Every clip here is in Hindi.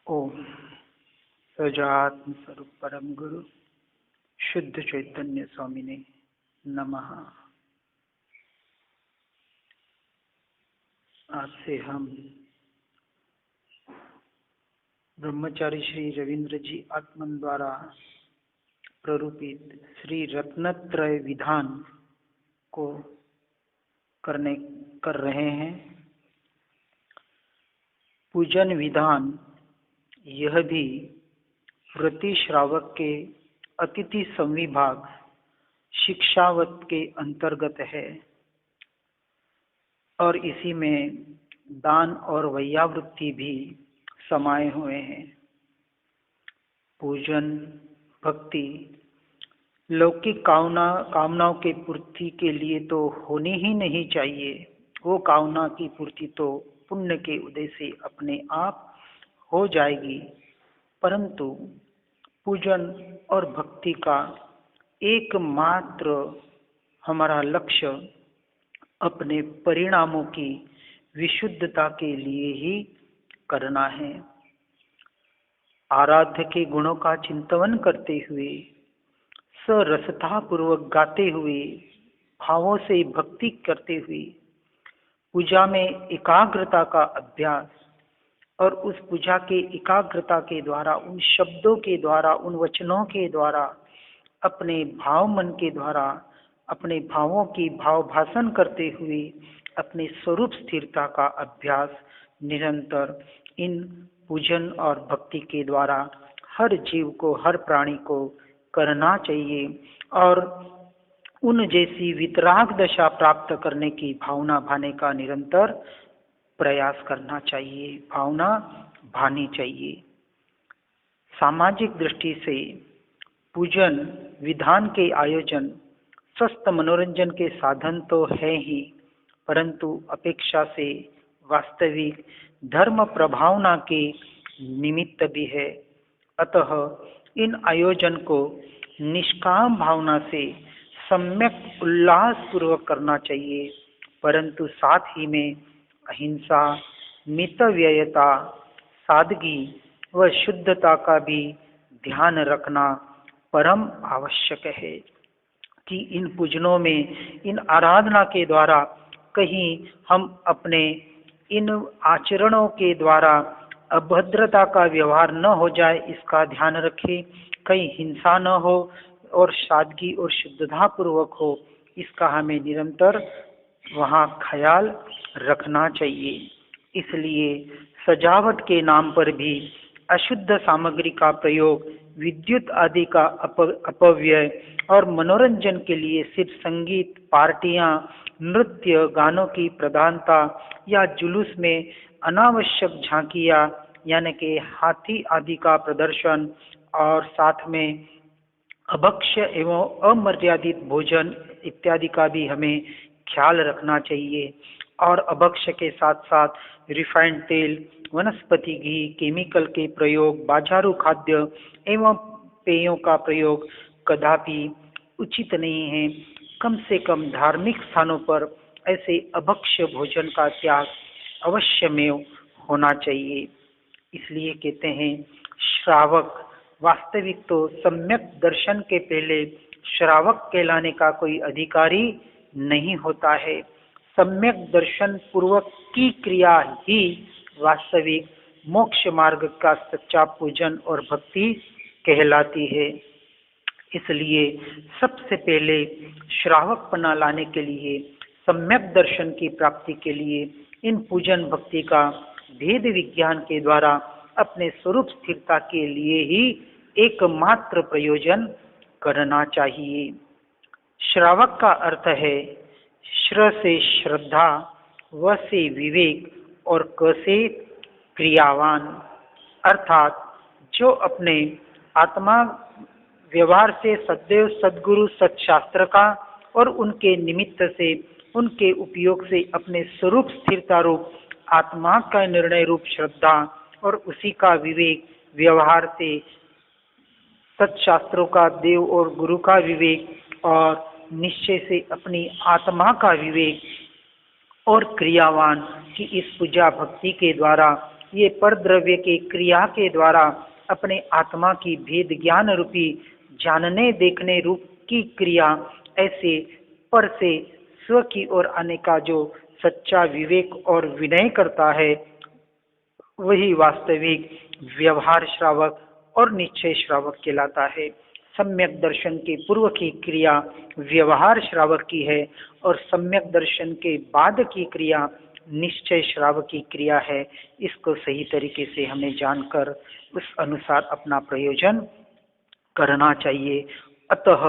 ओम सजात्म स्वरूप परम गुरु शुद्ध चैतन्य स्वामिने नमः। आज से हम ब्रह्मचारी श्री रविंद्र जी आत्मन द्वारा प्ररूपित श्री रत्नत्रय विधान को कर रहे हैं। पूजन विधान यह भी प्रति श्रावक के अतिथि संविभाग शिक्षावत के अंतर्गत है और इसी में दान और वैयावृत्ति भी समाये हुए हैं। पूजन भक्ति लौकिक कामनाओं के पूर्ति के लिए तो होनी ही नहीं चाहिए। वो कामना की पूर्ति तो पुण्य के उदय से अपने आप हो जाएगी, परंतु पूजन और भक्ति का एकमात्र हमारा लक्ष्य अपने परिणामों की विशुद्धता के लिए ही करना है। आराध्य के गुणों का चिंतन करते हुए सरसता पूर्वक गाते हुए भावों से भक्ति करते हुए पूजा में एकाग्रता का अभ्यास और उस पूजा के एकाग्रता के द्वारा, उन शब्दों के द्वारा, उन वचनों के द्वारा, अपने भाव मन के द्वारा अपने भावों की भाव भाषण करते हुए अपने स्वरूप स्थिरता का अभ्यास निरंतर इन पूजन और भक्ति के द्वारा हर जीव को, हर प्राणी को करना चाहिए और उन जैसी वितराग दशा प्राप्त करने की भावना भाने का निरंतर प्रयास करना चाहिए, भावना भानी चाहिए। सामाजिक दृष्टि से पूजन विधान के आयोजन स्वस्थ मनोरंजन के साधन तो है ही, परंतु अपेक्षा से वास्तविक धर्म प्रभावना के निमित्त भी है। अतः इन आयोजन को निष्काम भावना से सम्यक उल्लास पूर्वक करना चाहिए, परंतु साथ ही में अहिंसा, मितव्ययता, सादगी व शुद्धता का भी ध्यान रखना परम आवश्यक है कि इन पूजनों में, इन आराधना के द्वारा कहीं हम अपने इन आचरणों के द्वारा अभद्रता का व्यवहार न हो जाए, इसका ध्यान रखें। कहीं हिंसा न हो और सादगी और शुद्धता पूर्वक हो, इसका हमें निरंतर वहाँ ख्याल रखना चाहिए। इसलिए सजावट के नाम पर भी अशुद्ध सामग्री का प्रयोग, विद्युत आदि का अपव्यय और मनोरंजन के लिए सिर्फ संगीत, पार्टियां, नृत्य, गानों की प्रधानता या जुलूस में अनावश्यक झांकियां यानी कि हाथी आदि का प्रदर्शन और साथ में अभक्ष्य एवं अमर्यादित भोजन इत्यादि का भी हमें ख्याल रखना चाहिए। और अभक्ष्य के साथ साथ रिफाइंड तेल, वनस्पति घी, केमिकल के प्रयोग, बाजारू खाद्य एवं पेयों का प्रयोग कदापि उचित नहीं है। कम से कम धार्मिक स्थानों पर ऐसे अभक्ष्य भोजन का त्याग अवश्यमेव होना चाहिए। इसलिए कहते हैं श्रावक वास्तविक तो सम्यक दर्शन के पहले श्रावक कहलाने का कोई अधिकारी नहीं होता है। सम्यक दर्शन पूर्वक की क्रिया ही वास्तविक मोक्ष मार्ग का सच्चा पूजन और भक्ति कहलाती है। इसलिए सबसे पहले श्रावकपना लाने के लिए, सम्यक दर्शन की प्राप्ति के लिए इन पूजन भक्ति का भेद विज्ञान के द्वारा अपने स्वरूप स्थिरता के लिए ही एकमात्र प्रयोजन करना चाहिए। श्रावक का अर्थ है श्र से श्रद्धा, व से विवेक और क से क्रियावान, अर्थात जो अपने आत्मा व्यवहार से सदैव सद्गुरु सत्शास्त्र का और उनके निमित्त से, उनके उपयोग से अपने स्वरूप स्थिरता रूप आत्मा का निर्णय रूप श्रद्धा और उसी का विवेक व्यवहार से सत्शास्त्रों का, देव और गुरु का विवेक और निश्चय से अपनी आत्मा का विवेक और क्रियावान की इस पूजा भक्ति के द्वारा ये परद्रव्य के क्रिया के द्वारा अपने आत्मा की भेद ज्ञान रूपी जानने देखने रूप की क्रिया, ऐसे पर से स्व की ओर आने का जो सच्चा विवेक और विनय करता है, वही वास्तविक व्यवहार श्रावक और निश्चय श्रावक कहलाता है। सम्यक दर्शन के पूर्व की क्रिया व्यवहार श्रावक की है और सम्यक दर्शन के बाद की क्रिया निश्चय श्रावक की क्रिया है। इसको सही तरीके से हमें जानकर उस अनुसार अपना प्रयोजन करना चाहिए। अतः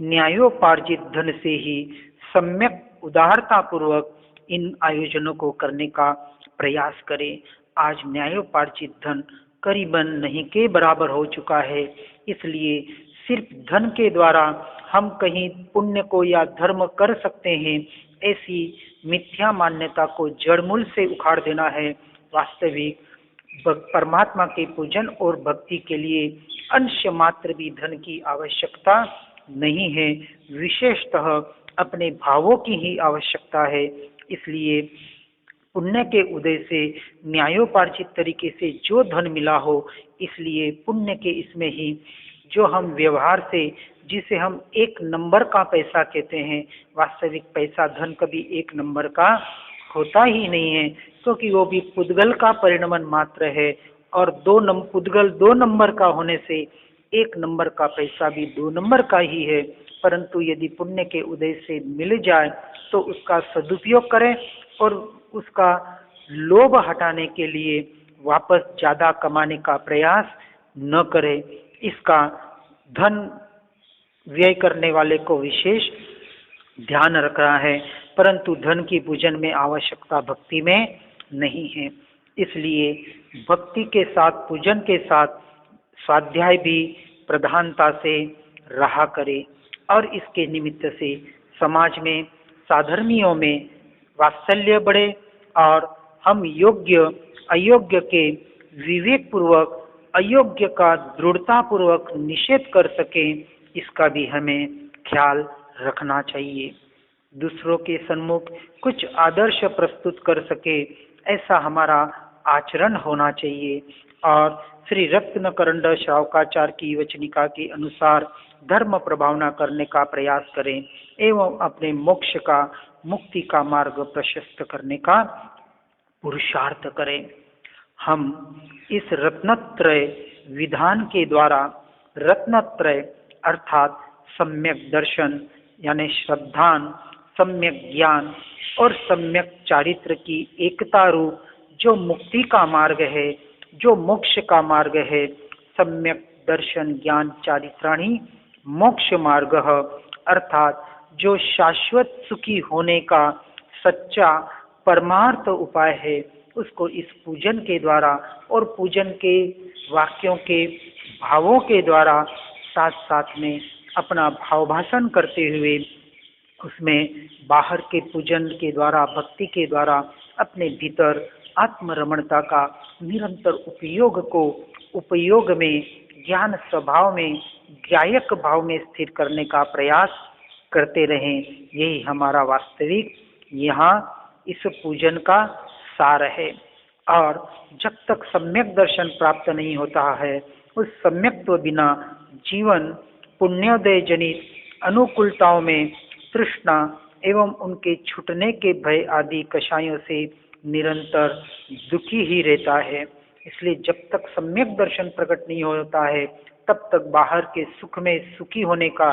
न्यायोपार्जित धन से ही सम्यक उदारता पूर्वक इन आयोजनों को करने का प्रयास करें। आज न्यायोपार्जित धन करीबन नहीं के बराबर हो चुका है, इसलिए सिर्फ धन के द्वारा हम कहीं पुण्य को या धर्म कर सकते हैं, ऐसी मिथ्या मान्यता को जड़मूल से उखाड़ देना है। वास्तविक परमात्मा के पूजन और भक्ति के लिए अंश मात्र भी धन की आवश्यकता नहीं है, विशेषतः अपने भावों की ही आवश्यकता है। इसलिए पुण्य के उदय से न्यायोपार्जित तरीके से जो धन मिला हो, इसलिए पुण्य के इसमें ही जो हम व्यवहार से, जिसे हम एक नंबर का पैसा कहते हैं, वास्तविक पैसा धन कभी एक नंबर का होता ही नहीं है, क्योंकि वो भी पुद्गल का परिणमन मात्र है। और पुद्गल 2 नंबर का होने से एक नंबर का पैसा भी 2 नंबर का ही है। परंतु यदि पुण्य के उदय से मिल जाए तो उसका सदुपयोग करें और उसका लोभ हटाने के लिए वापस ज्यादा कमाने का प्रयास न करें। इसका धन व्यय करने वाले को विशेष ध्यान रख रहा है, परंतु धन की पूजन में आवश्यकता भक्ति में नहीं है। इसलिए भक्ति के साथ, पूजन के साथ स्वाध्याय भी प्रधानता से रहा करे और इसके निमित्त से समाज में, साधर्मियों में वात्सल्य बढ़े और हम योग्य अयोग्य के विवेक पूर्वक, अयोग्य का दृढ़ता पूर्वक निषेध कर सकें, इसका भी हमें ख्याल रखना चाहिए। दूसरों के सन्मुख कुछ आदर्श प्रस्तुत कर सके, ऐसा हमारा आचरण होना चाहिए। और श्री रत्नकरंड श्रावकाचार्य की वचनिका के अनुसार धर्म प्रभावना करने का प्रयास करें एवं अपने मोक्ष का, मुक्ति का मार्ग प्रशस्त करने का पुरुषार्थ करें। हम इस रत्नत्रय विधान के द्वारा, रत्नत्रय अर्थात सम्यक दर्शन यानी श्रद्धान, सम्यक ज्ञान और सम्यक चारित्र की एकता रूप जो मुक्ति का मार्ग है, जो मोक्ष का मार्ग है, सम्यक दर्शन ज्ञान चारित्राणी मोक्ष मार्ग अर्थात जो शाश्वत सुखी होने का सच्चा परमार्थ उपाय है, उसको इस पूजन के द्वारा और पूजन के वाक्यों के भावों के द्वारा साथ साथ में अपना भाव भाषण करते हुए उसमें बाहर के पूजन के द्वारा, भक्ति के द्वारा अपने भीतर आत्मरमणता का निरंतर उपयोग में, ज्ञान स्वभाव में, ज्ञायक भाव में स्थिर करने का प्रयास करते रहें। यही हमारा वास्तविक यहाँ इस पूजन का सार है। और जब तक सम्यक दर्शन प्राप्त नहीं होता है, उस सम्यक्त्व बिना जीवन पुण्योदय जनित अनुकूलताओं में तृष्णा एवं उनके छूटने के भय आदि कषायों से निरंतर दुखी ही रहता है। इसलिए जब तक सम्यक दर्शन प्रकट नहीं होता है, तब तक बाहर के सुख में सुखी होने का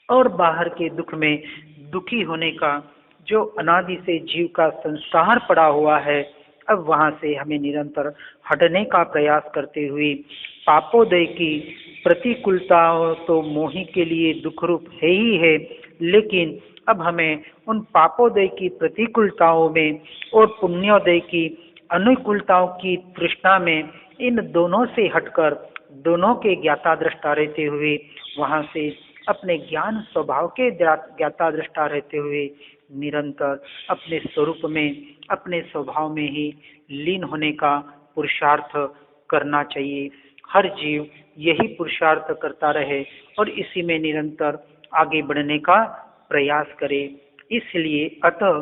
और बाहर के दुख में दुखी होने का जो अनादि से जीव का संस्कार पड़ा हुआ है, अब वहां से हमें निरंतर हटने का प्रयास करते हुए पापोदय की प्रतिकूलताओं तो मोही के लिए दुख रूप है ही है, लेकिन अब हमें उन पापोदय की प्रतिकूलताओं में और पुण्योदय की अनुकूलताओं की तृष्णा में इन दोनों से हटकर, दोनों के ज्ञाता दृष्टा रहते हुए, वहां से अपने ज्ञान स्वभाव के ज्ञाता दृष्टा रहते हुए निरंतर अपने स्वरूप में, अपने स्वभाव में ही लीन होने का पुरुषार्थ करना चाहिए। हर जीव यही पुरुषार्थ करता रहे और इसी में निरंतर आगे बढ़ने का प्रयास करे। इसलिए अतः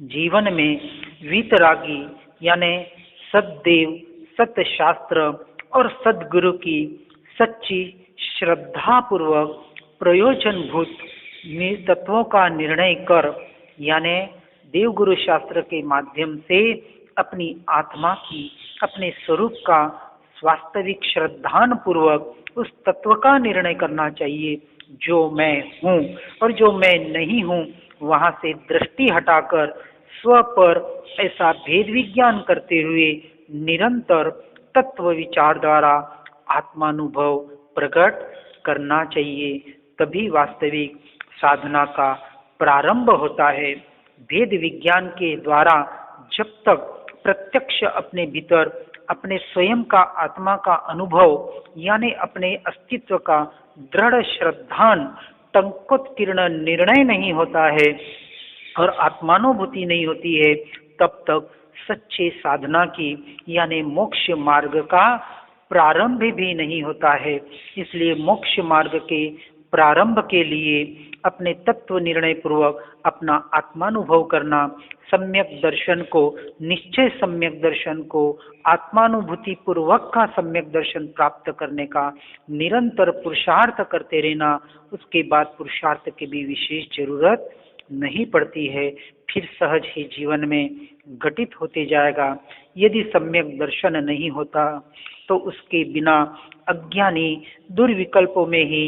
जीवन में वीतरागी यानी सद्देव, सतशास्त्र और सद्गुरु की सच्ची श्रद्धा पूर्वक प्रयोजनभूत तत्वों का निर्णय कर, यानी देवगुरु शास्त्र के माध्यम से अपनी आत्मा की, अपने स्वरूप का वास्तविक श्रद्धान पूर्वक उस तत्व का निर्णय करना चाहिए जो मैं हूँ, और जो मैं नहीं हूँ वहाँ से दृष्टि हटाकर स्व पर ऐसा भेद विज्ञान करते हुए निरंतर तत्व विचार द्वारा आत्मानुभव प्रकट करना चाहिए। तभी वास्तविक साधना का प्रारंभ होता है। भेद विज्ञान के द्वारा जब तक प्रत्यक्ष अपने भीतर अपने स्वयं का आत्मा का अनुभव यानी अपने अस्तित्व का दृढ़ श्रद्धान टंकोत्कीर्ण निर्णय नहीं होता है और आत्मानुभूति नहीं होती है, तब तक सच्चे साधना की यानी मोक्ष मार्ग का प्रारंभ भी नहीं होता है। इसलिए मोक्ष मार्ग के प्रारंभ के लिए अपने तत्व निर्णय पूर्वक अपना आत्मानुभव करना, सम्यक दर्शन को, निश्चय सम्यक दर्शन को, आत्मानुभूति पूर्वक का सम्यक दर्शन प्राप्त करने का निरंतर पुरुषार्थ करते रहना, उसके बाद पुरुषार्थ की भी विशेष जरूरत नहीं पड़ती है, फिर सहज ही जीवन में घटित होते जाएगा। यदि सम्यक दर्शन नहीं होता तो उसके बिना अज्ञानी दुर्विकल्पों में ही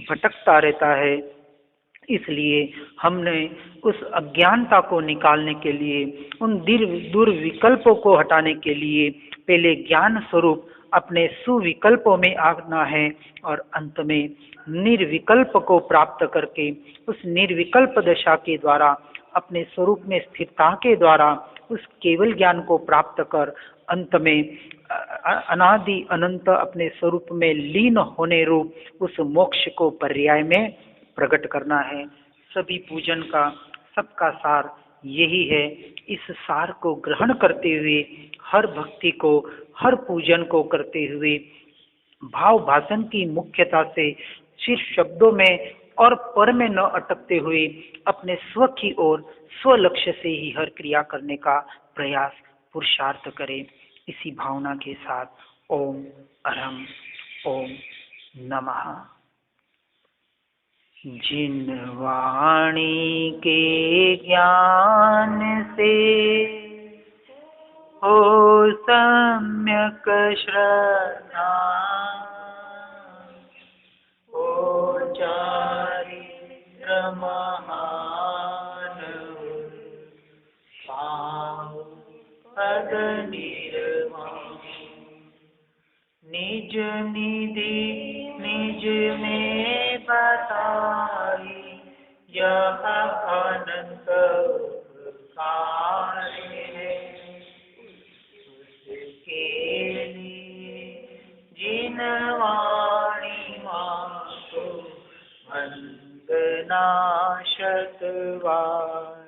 भटकता रहता है। इसलिए हमने उस अज्ञानता को निकालने के लिए, उन दुर्विकल्पों को हटाने के लिए पहले ज्ञान स्वरूप अपने सुविकल्पों में आना है और अंत में निर्विकल्प को प्राप्त करके उस निर्विकल्प दशा के द्वारा अपने स्वरूप में स्थिरता के द्वारा उस केवल ज्ञान को प्राप्त कर अंत में अनादि अनंत अपने स्वरूप में लीन होने रूप उस मोक्ष को पर्याय में प्रकट करना है। सभी पूजन का, सबका सार यही है। इस सार को ग्रहण करते हुए हर भक्ति को, हर पूजन को करते हुए भाव भाषण की मुख्यता से सिर्फ शब्दों में और पर में न अटकते हुए अपने स्व की ओर, स्व लक्ष्य से ही हर क्रिया करने का प्रयास पुरुषार्थ करें। इसी भावना के साथ ओम अरहम ओम नमः। जिन वाणी के ज्ञान से हो सम्यक श्रद्धा, ओ चारित्र महान पाव पद निर्वाण, निज निधि निज में बताई, यह अनंत कार्य है। उसके लिए जिन वाणी मां को वंदना शतवार,